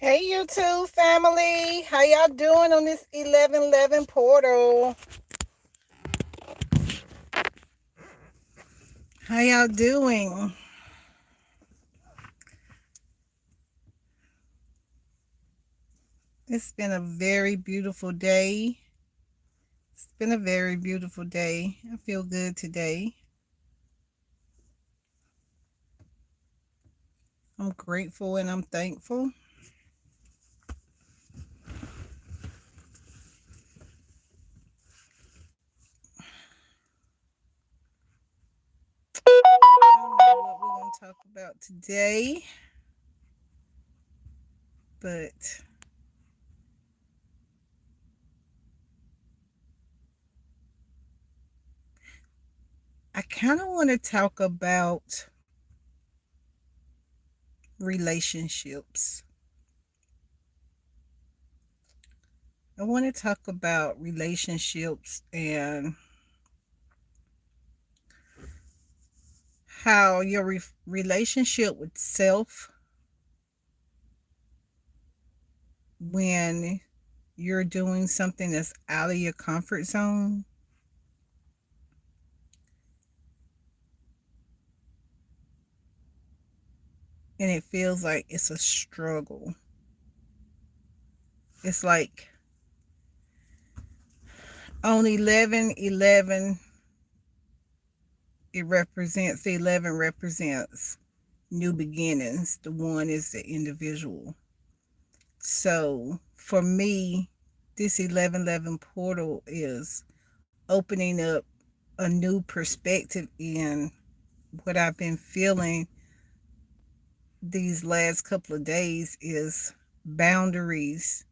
Hey YouTube family, how y'all doing on this 11/11 portal? How y'all doing? It's been a very beautiful day. It's been a very beautiful day. I feel good today. I'm grateful and I'm thankful. I don't know what we're going to talk about today, but I kind of want to talk about relationships. I want to talk about relationships and how your relationship with self, when you're doing something that's out of your comfort zone, and it feels like it's a struggle. It's like on 11/11, it represents, the 11 represents new beginnings. The one is the individual. So for me, this 11/11 portal is opening up a new perspective in what I've been feeling these last couple of days is boundaries.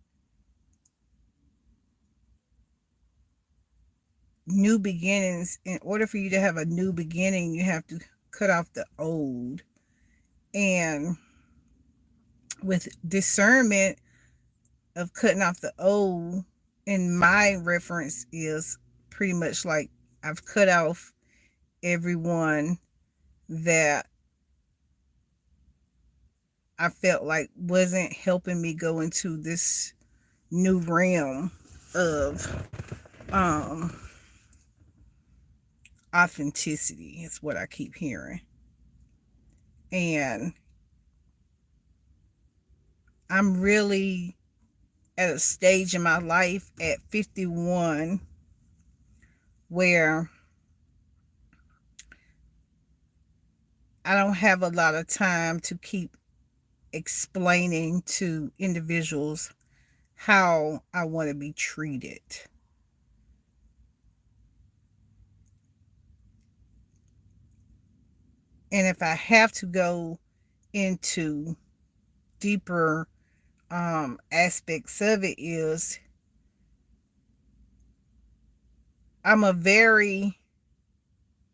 New beginnings. In order for you to have a new beginning, you have to cut off the old. And with discernment of cutting off the old, in my reference, is pretty much like I've cut off everyone that I felt like wasn't helping me go into this new realm of um authenticity, is what I keep hearing. And I'm really at a stage in my life at 51 where I don't have a lot of time to keep explaining to individuals how I want to be treated. And if I have to go into deeper aspects of it, is I'm a very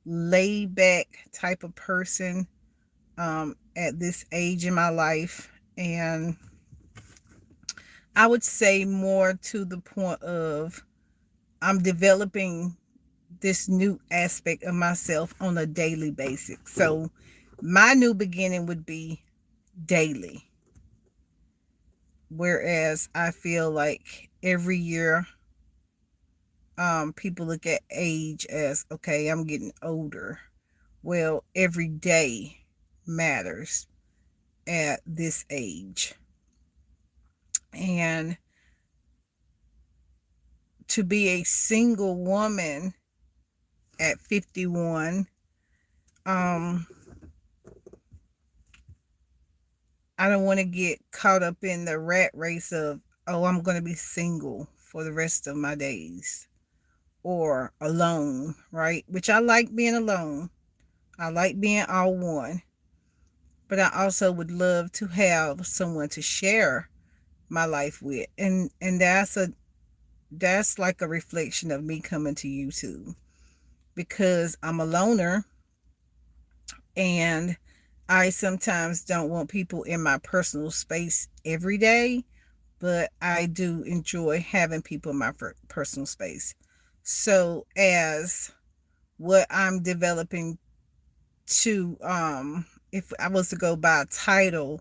laid back type of person at this age in my life. And I would say more to the point of I'm developing this new aspect of myself on a daily basis. So my new beginning would be daily. Whereas I feel like every year, people look at age as, okay, I'm getting older. Well, every day matters at this age. And to be a single woman at 51, um, I don't want to get caught up in the rat race of, oh, I'm going to be single for the rest of my days or alone, right? Which I like being alone. I like being all one. But I also would love to have someone to share my life with. And that's like a reflection of me coming to YouTube, because I'm a loner and I sometimes don't want people in my personal space every day, but I do enjoy having people in my personal space. So as what I'm developing to, if I was to go by a title,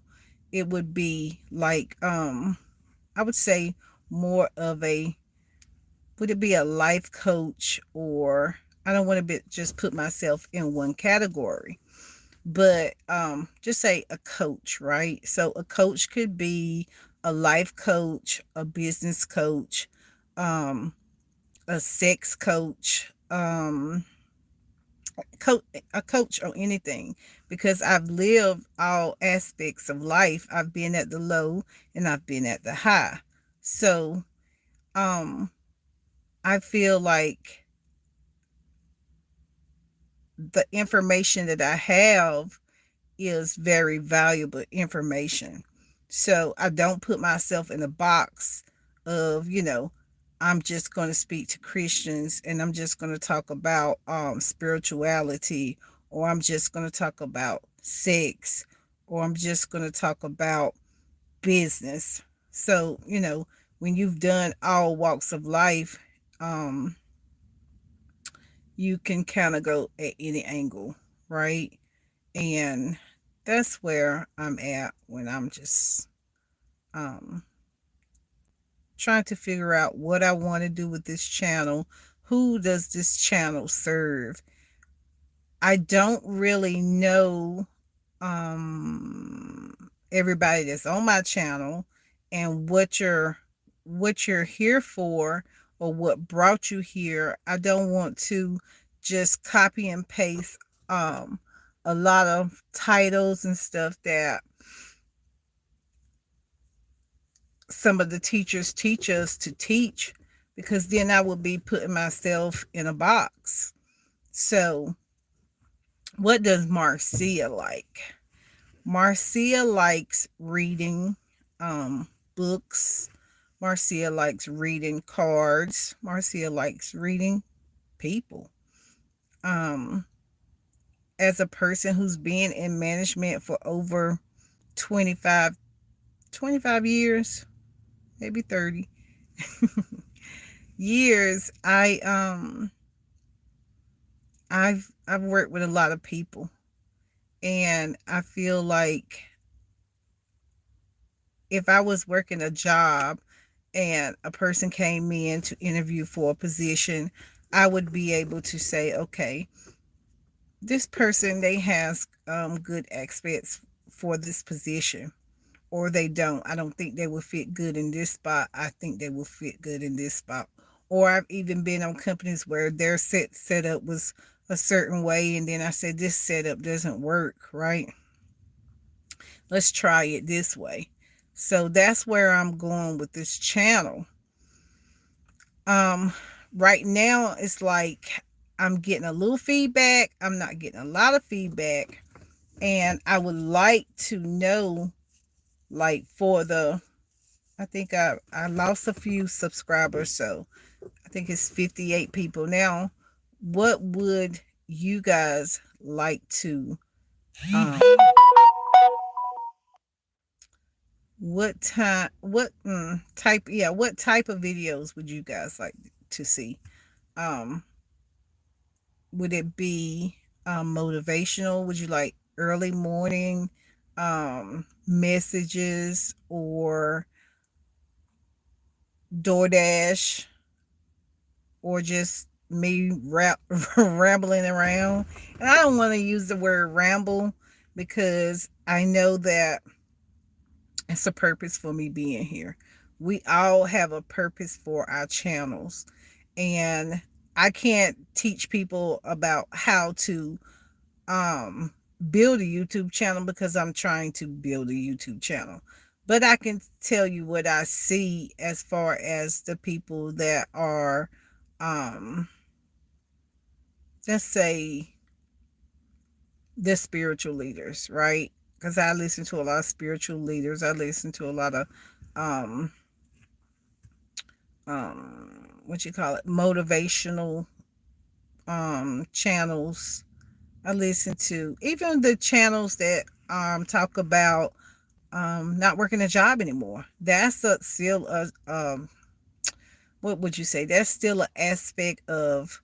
it would be like, I would say more of a, would it be a life coach, or I don't want to just put myself in one category, but just say a coach, right? So a coach could be a life coach, a business coach, um, a sex coach, a coach on anything, because I've lived all aspects of life. I've been at the low and I've been at the high. So um I feel like the information that I have is very valuable information. So I don't put myself in a box of, I'm just going to speak to Christians and I'm just going to talk about spirituality, or I'm just going to talk about sex, or I'm just going to talk about business. So, when you've done all walks of life, um, you can kind of go at any angle, right? And that's where I'm at when I'm just um, trying to figure out what I want to do with this channel. Who does this channel serve? I don't really know everybody that's on my channel and what you're here for, or what brought you here. I don't want to just copy and paste um a lot of titles and stuff that some of the teachers teach us to teach, because then I would be putting myself in a box. So what does Marcia like? Marcia likes reading books. Marcia likes reading cards. Marcia likes reading people. Um, as a person who's been in management for over 25, 25 years, maybe 30 years, I've worked with a lot of people, and I feel like if I was working a job and a person came in to interview for a position, I would be able to say, okay, this person, they has good aspects for this position, or they don't. I don't think they will fit good in this spot. I think they will fit good in this spot. Or I've even been on companies where their setup was a certain way, and then I said this setup doesn't work, right? Let's try it this way. So that's where I'm going with this channel. Um, right now it's like I'm getting a little feedback. I'm not getting a lot of feedback. And I would like to know, like, for the, I think I lost a few subscribers, so I think it's 58 people now. What would you guys like to um what type of videos would you guys like to see? Um would it be motivational? Would you like early morning messages, or DoorDash, or just me rambling around? And I don't want to use the word ramble, because I know that it's a purpose for me being here. We all have a purpose for our channels. And I can't teach people about how to um build a YouTube channel, because I'm trying to build a YouTube channel. But I can tell you what I see as far as the people that are um let's say the spiritual leaders, right? Because I listen to a lot of spiritual leaders. I listen to a lot of um what you call it, motivational channels. I listen to even the channels that talk about not working a job anymore. That's still a what would you say? That's still an aspect of,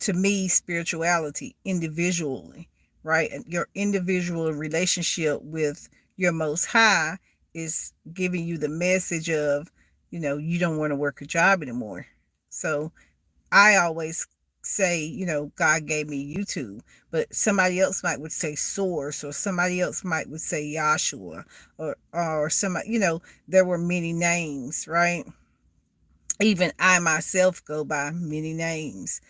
to me, spirituality individually, right? And your individual relationship with your most high is giving you the message of, you don't want to work a job anymore. So I always say, God gave me YouTube, but somebody else might would say source, or somebody else might would say Yahshua, or somebody, there were many names, right? Even I myself go by many names.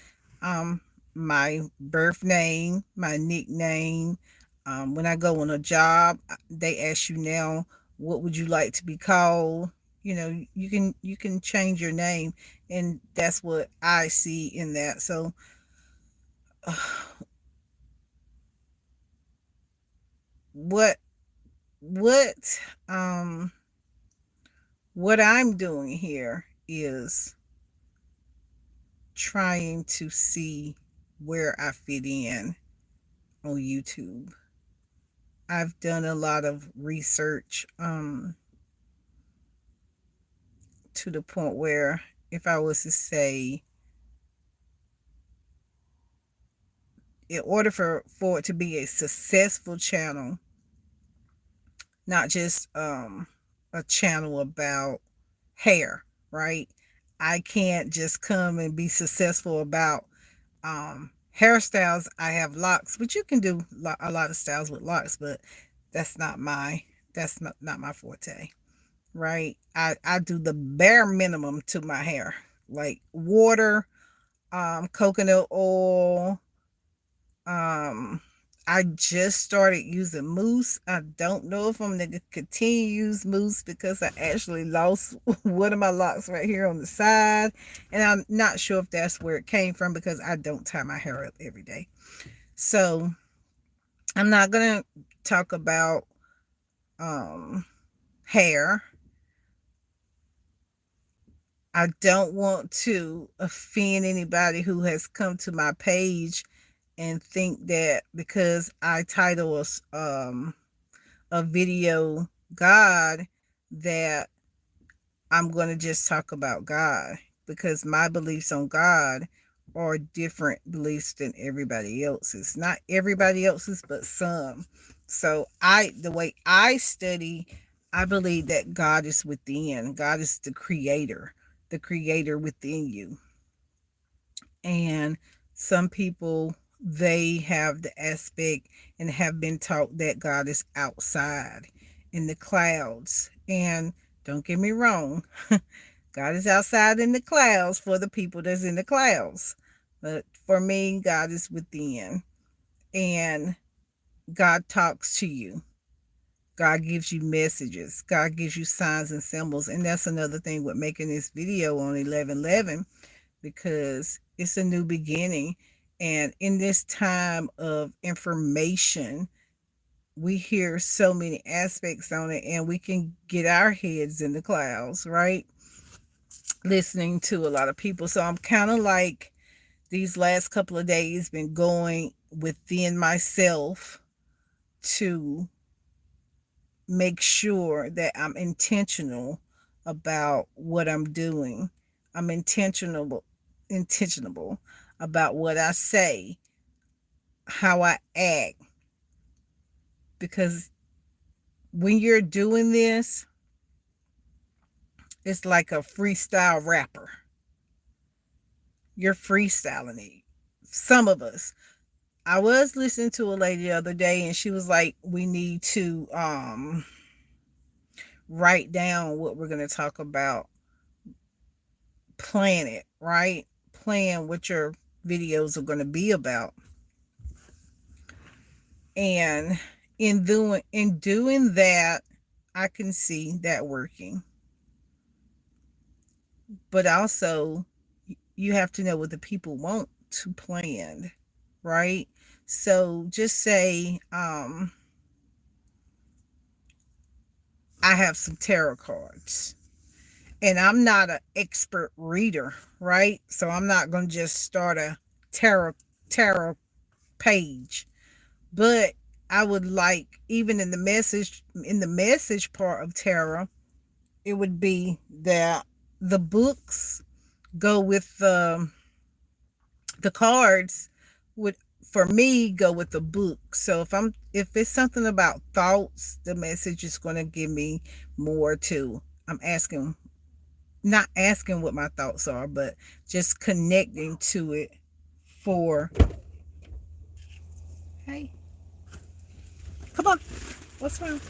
Um, my birth name, my nickname. When I go on a job, they ask you now, what would you like to be called? You can change your name, and that's what I see in that. So, uh, what what um what I'm doing here is trying to see where I fit in on YouTube. I've done a lot of research to the point where, if I was to say, in order for it to be a successful channel, not just a channel about hair, right? I can't just come and be successful about hairstyles. I have locks, but you can do a lot of styles with locks, but that's not my that's not my forte, right? I do the bare minimum to my hair, like water, coconut oil. um I just started using mousse. I don't know if I'm going to continue to use mousse, because I actually lost one of my locks right here on the side, and I'm not sure if that's where it came from, because I don't tie my hair up every day. So I'm not going to talk about um hair. I don't want to offend anybody who has come to my page and think that because I title a video God, that I'm going to just talk about God, because my beliefs on God are different beliefs than everybody else's. Not everybody else's, but some. So the way I study, I believe that God is within. God is the creator within you. And some people, they have the aspect and have been taught that God is outside in the clouds. And don't get me wrong, God is outside in the clouds for the people that's in the clouds. But for me, God is within. And God talks to you. God gives you messages. God gives you signs and symbols. And that's another thing with making this video on 11/11, because it's a new beginning. And in this time of information, we hear so many aspects on it, and we can get our heads in the clouds, right? Listening to a lot of people. So I'm kind of like, these last couple of days, been going within myself to make sure that I'm intentional about what I'm doing. I'm intentional about what I say, how I act, because when you're doing this, it's like a freestyle rapper. You're freestyling it. Some of us. I was listening to a lady the other day, and she was like, we need to write down what we're going to talk about. Plan it, right? Plan what your videos are going to be about. And in doing that, I can see that working. But also, you have to know what the people want to plan, right? So just say, I have some tarot cards, and I'm not an expert reader, right? So I'm not going to just start a tarot page. But I would like, even in the message part of tarot, it would be that the books go with the cards, would for me, go with the book. So if it's something about thoughts, the message is going to give me more to. I'm asking, not asking what my thoughts are, but just connecting to it for. Hey, come on, what's wrong?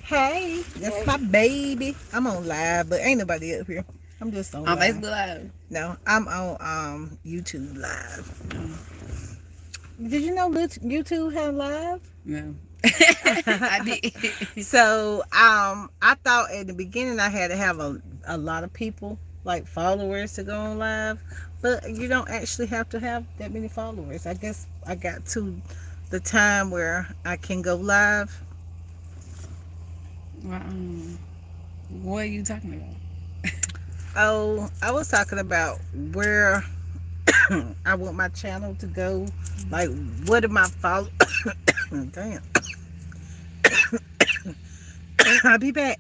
Hey, that's my baby. I'm on live, but ain't nobody up here. I'm just on Facebook live. Live. No, I'm on YouTube live. Did you know YouTube had live? No. I did. So I thought at the beginning I had to have a lot of people, like followers, to go on live, but you don't actually have to have that many followers. I guess I got to the time where I can go live. Well, what are you talking about? Oh, I was talking about where I want my channel to go. Like, what am I follow? Damn. I'll be back.